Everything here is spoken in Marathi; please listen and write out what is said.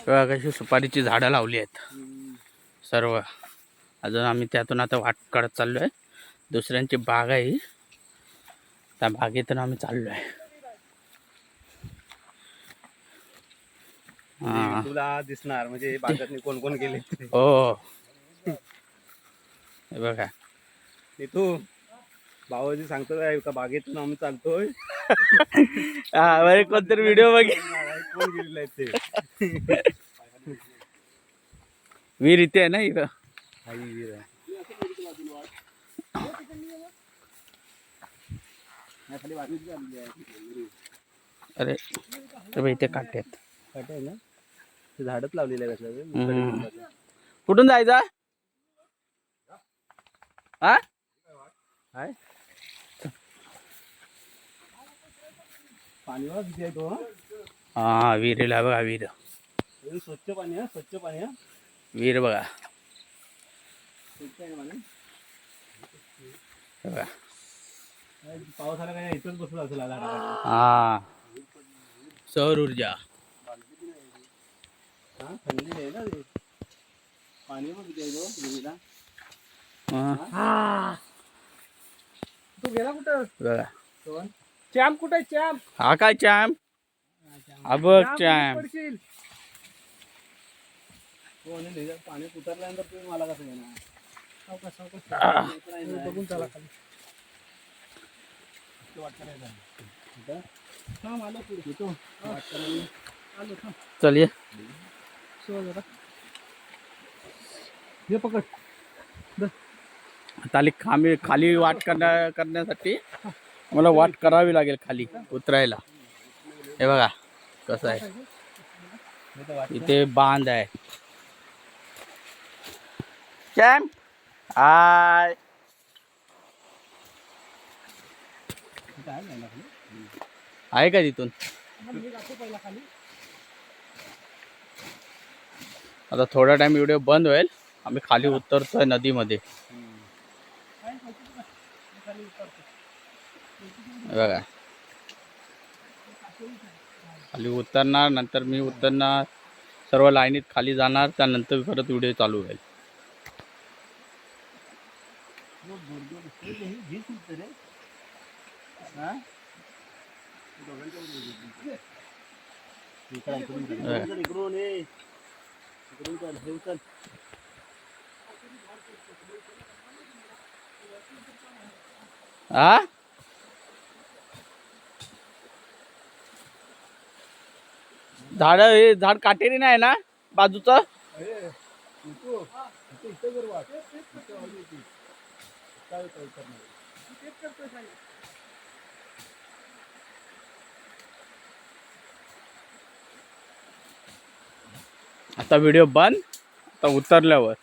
बघा कशी सुपारीची झाडं लावली आहेत सर्व. अजून आम्ही त्यातून आता वाट काढत चाललो आहे. दुसऱ्यांची बाग आहे ही. त्या बागेतून आम्ही चाललो आहे. हा तुला दिसणार म्हणजे बागात कोण कोण गेले. हो हे बघा ते तू भावाजी सांगतो काय का बागेतून आम्ही चालतोय. हा बरे कोणतरी व्हिडिओ बघ. कोण गेलेलं आहे ते. विहीर इथे आहे ना इथं. आई विहीर आहे. अरे तर इथे काटे आहेत. काटे आहे ना ते झाडच लावलेलं आहे कसलं. कुठून जायचं हा काय पाणी बघा किती आहे तो. हा विहिरीला बघा विहीर. स्वच्छ पाणी आहे स्वच्छ पाणी आहे. विहीर बघा स्वच्छ आहे पाणी. बघा पाऊस आला काय इथंच बसला असेल झाडाखाली. हा सौर ऊर्जा. हा थंडी आहे ना ते. पाणी पण किती आहे तो विहिरीला. तू गेला कुठं बघा चॅम्प कुठे चॅम्प. हा काय चॅम्प. हा बघ चॅम्प. पाणी उतरल्यानंतर तुम्ही मला कसं घेणार. बघून चला खाली. चल ये पकड. खाली वाट करण्यासाठी मला वाट करावी लागेल खाली उतरायला. हे बघा कसं आहे. इथे बांध आहे. कॅम्प हाय आहे का तिथून. आता थोडा टाइम व्हिडिओ बंद होईल. आम्ही खाली उतरतोय नदीमध्ये. बघा खाली उतरणार नंतर मी उतरणार. सर्व लाईनीत खाली जाणार. त्यानंतर परत व्हिडिओ चालू होईल. हा हे झाड काटेरी नाही ना बाजूचं. आता व्हिडिओ बंद. आता उतरल्यावर